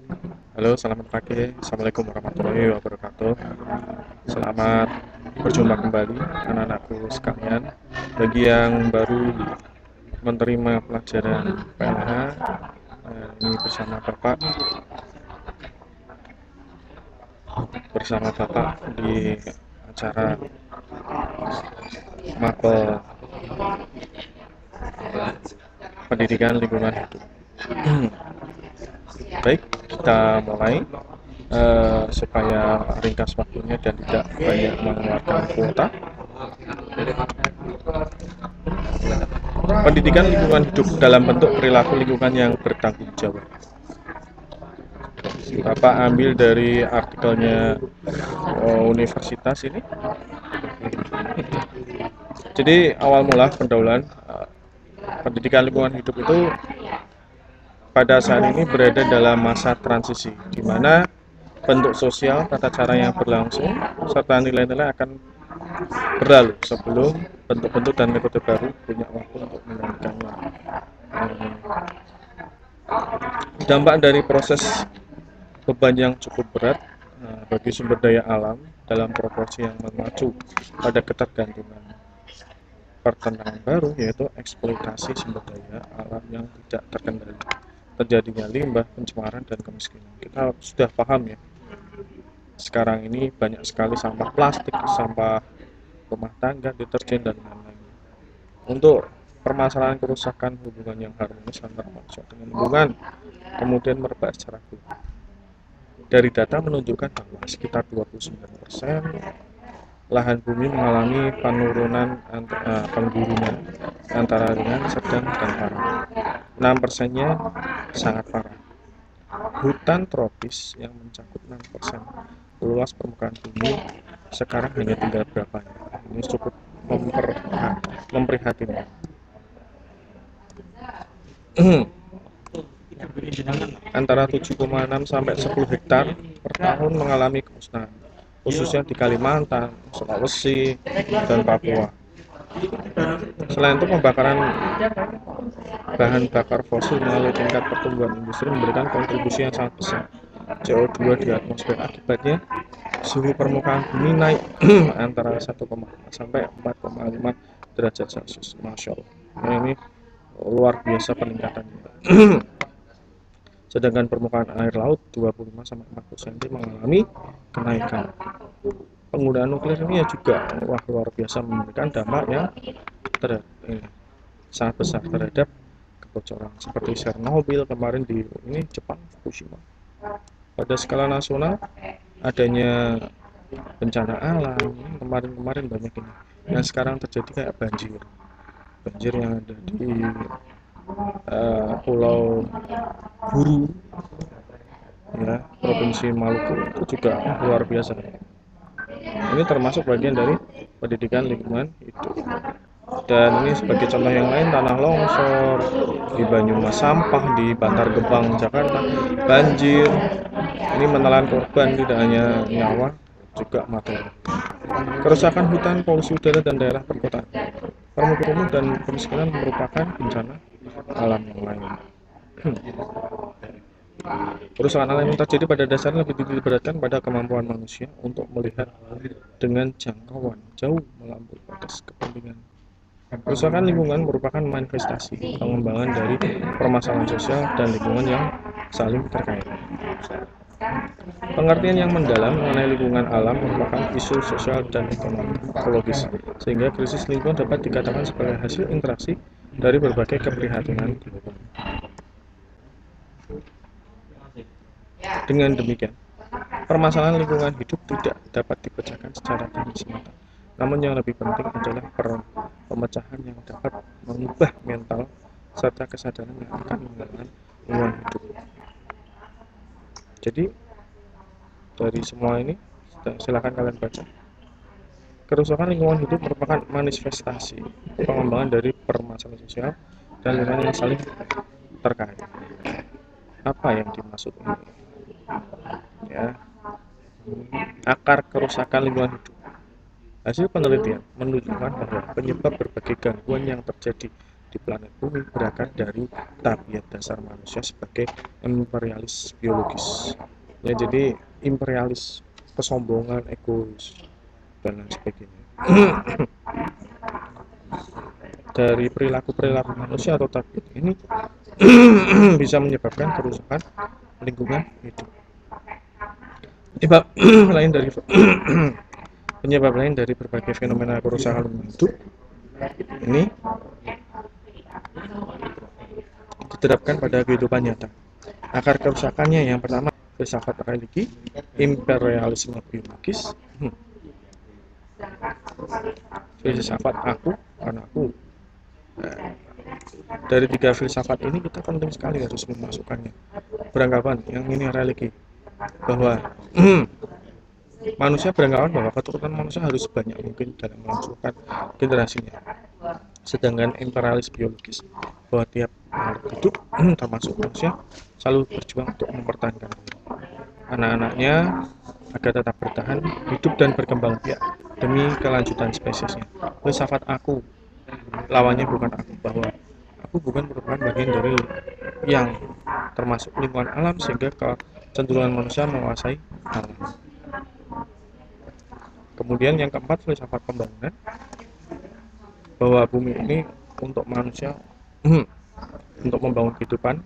Halo, selamat pagi. Assalamualaikum warahmatullahi wabarakatuh. Selamat berjumpa kembali anak-anakku sekalian. Bagi yang baru menerima pelajaran PLH, ini bersama Bapak di acara mapel pendidikan lingkungan hidup. Baik, kita mulai supaya ringkas waktunya dan tidak banyak mengeluarkan kuota. Pendidikan lingkungan hidup dalam bentuk perilaku lingkungan yang bertanggung jawab. Bapak ambil dari artikelnya universitas ini. Jadi awal mula pendahuluan pendidikan lingkungan hidup itu pada saat ini berada dalam masa transisi, di mana bentuk sosial, tata cara yang berlangsung, serta nilai-nilai akan berlalu sebelum bentuk-bentuk dan metode baru punya waktu untuk menjalankannya. Dampak dari proses beban yang cukup berat bagi sumber daya alam dalam proporsi yang memacu pada ketergantungan pertentangan baru, yaitu eksploitasi sumber daya alam yang tidak terkendali, terjadinya limbah, pencemaran, dan kemiskinan. Kita sudah paham ya, sekarang ini banyak sekali sampah plastik, sampah rumah tangga, deterjen, dan lain-lain. Untuk permasalahan kerusakan hubungan yang harmonis antara manusia dengan lingkungan kemudian merebak secara global. Dari data menunjukkan bahwa sekitar 29% lahan bumi mengalami penurunan penggururan antara ringan, sedang, dan parah. 6%-nya sangat parah. Hutan tropis yang mencakup 6% luas permukaan bumi sekarang hanya tinggal berapa. Ini cukup memprihatinkan. Antara 7,6 sampai 10 hektar per tahun mengalami kemusnahan, khususnya di Kalimantan, Sulawesi, dan Papua. Selain itu, pembakaran bahan bakar fosil melalui tingkat pertumbuhan industri memberikan kontribusi yang sangat besar CO2 di atmosfer. Akibatnya, suhu permukaan bumi naik antara 1,5 sampai 4,5 derajat Celcius. Masya Allah. Nah, ini luar biasa peningkatannya. Sedangkan permukaan air laut 25 sampai 40 cm mengalami kenaikan. Penggunaan nuklir ini juga luar biasa memberikan dampak yang sangat besar terhadap kebocoran seperti Chernobyl kemarin di Jepang, Fukushima. Pada skala nasional adanya bencana alam kemarin banyak ini. Yang sekarang terjadi kayak banjir yang ada di Pulau Buru, ya, Provinsi Maluku, itu juga luar biasa. Ini termasuk bagian dari pendidikan lingkungan hidup. Dan ini sebagai contoh yang lain, tanah longsor di Banyumas, sampah di Bantar Gebang, Jakarta, banjir. Ini menelan korban tidak hanya nyawa, juga materi. Kerusakan hutan, polusi udara, dan daerah perkotaan, permukiman dan kemiskinan merupakan bencana alam yang lain. Kerusakan alam yang terjadi pada dasarnya lebih diberatkan pada kemampuan manusia untuk melihat dengan jangkauan jauh melampaui batas kepentingan. Kerusakan lingkungan merupakan manifestasi pengembangan dari permasalahan sosial dan lingkungan yang saling terkait. Pengertian yang mendalam mengenai lingkungan alam merupakan isu sosial dan ekonomi ekologis, sehingga krisis lingkungan dapat dikatakan sebagai hasil interaksi dari berbagai keprihatinan global. Dengan demikian, permasalahan lingkungan hidup tidak dapat dipecahkan secara teknis semata. Namun yang lebih penting adalah pemecahan yang dapat mengubah mental serta kesadaran yang akan mengelola lingkungan hidup. Jadi dari semua ini silakan kalian baca. Kerusakan lingkungan hidup merupakan manifestasi pengembangan dari permasalahan sosial dan lingkungan yang saling terkait. Apa yang dimaksud ini? Ya, akar kerusakan lingkungan hidup. Hasil penelitian menunjukkan bahwa penyebab berbagai gangguan yang terjadi di planet bumi berakar dari tabiat dasar manusia sebagai imperialis biologis. Ya, jadi imperialis, kesombongan, egois, dan lain sebagainya. Dari perilaku-perilaku manusia atau tabiat ini bisa menyebabkan kerusakan lingkungan hidup. Penyebab lain dari penyebab lain dari berbagai fenomena kerusakan lingkungan hidup ini diterapkan pada kehidupan nyata. Akar kerusakannya yang pertama filsafat religi, imperialisme biologis, filsafat aku karena aku. Dari tiga filsafat ini kita penting sekali harus memasukkannya. Beranggapan yang ini religi bahwa manusia beranggapan bahwa keturunan manusia harus banyak mungkin dalam melangsungkan generasinya. Sedangkan imperialis biologis bahwa tiap makhluk hidup termasuk manusia selalu berjuang untuk mempertahankan anak-anaknya agar tetap bertahan hidup dan berkembang biak demi kelanjutan spesiesnya. Filsafat aku lawannya bukan aku, bahwa aku bukan merupakan bagian dari yang termasuk lingkungan alam sehingga kecenderungan manusia menguasai alam. Kemudian yang keempat filsafat pembangunan bahwa bumi ini untuk manusia untuk membangun kehidupan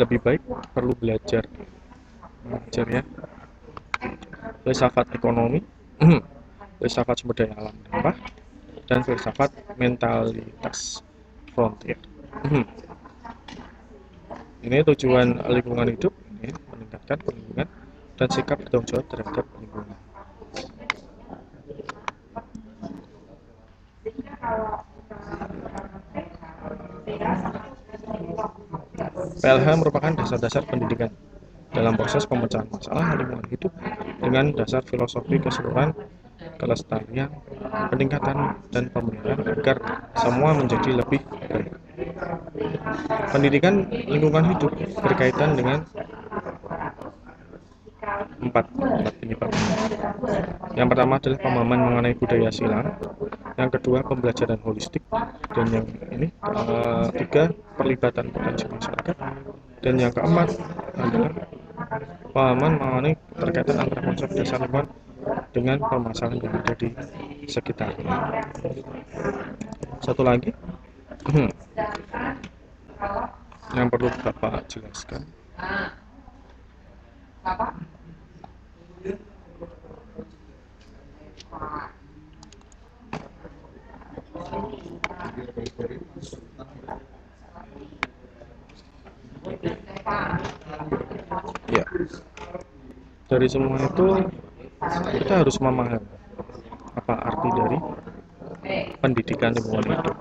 lebih baik perlu belajar ya. Filsafat ekonomi, filsafat sumber daya alam limpah, dan filsafat mentalitas frontier. Ini tujuan lingkungan hidup ini meningkatkan perlindungan dan sikap bertanggung jawab terhadap lingkungan. PLH merupakan dasar-dasar pendidikan dalam proses pemecahan masalah lingkungan hidup dengan dasar filosofi keseluruhan, kelestarian, peningkatan, dan pemeliharaan agar semua menjadi lebih baik. Pendidikan lingkungan hidup berkaitan dengan empat penyebab. Yang pertama adalah pemahaman mengenai budaya silam, yang kedua pembelajaran holistik, dan yang ini ketiga perlibatan potensi masyarakat, dan yang keempat adalah pemahaman mengenai terkaitan antara konsep dasar lingkungan dengan permasalahan yang ada di sekitarnya. Satu lagi yang perlu Bapak jelaskan. Ya, dari semua itu kita harus memahami apa arti dari pendidikan lingkungan hidup.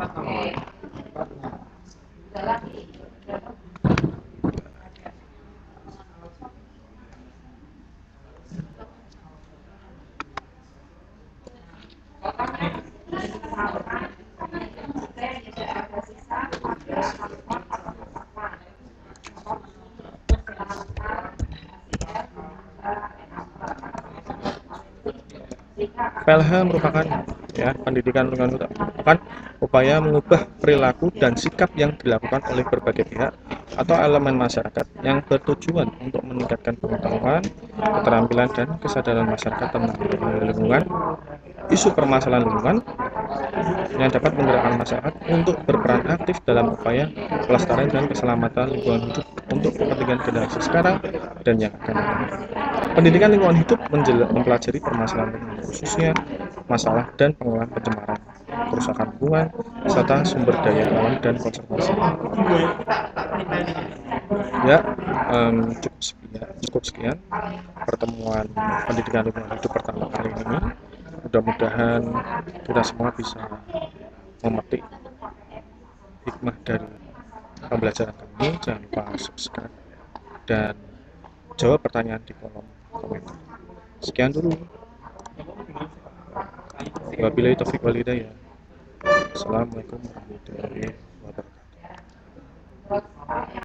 PLH merupakan pendidikan lingkungan hidup merupakan upaya mengubah perilaku dan sikap yang dilakukan oleh berbagai pihak atau elemen masyarakat yang bertujuan untuk meningkatkan pengetahuan, keterampilan, dan kesadaran masyarakat tentang lingkungan, isu permasalahan lingkungan yang dapat menggerakkan masyarakat untuk berperan aktif dalam upaya pelestarian dan keselamatan lingkungan hidup untuk kepentingan generasi sekarang dan yang akan datang. Pendidikan lingkungan hidup mempelajari permasalahan lingkungan, khususnya masalah dan pengelolaan pencemaran, kerusakan lingkungan, serta sumber daya alam dan konservasi. Ya, cukup sekian pertemuan pendidikan lingkungan hidup pertama kali ini. Mudah-mudahan kita semua bisa memetik hikmah dari pembelajaran kami. Jangan lupa subscribe dan jawab pertanyaan di kolom komentar. Sekian dulu. Wabillahi taufiq wal hidayah. Assalamualaikum warahmatullahi wabarakatuh.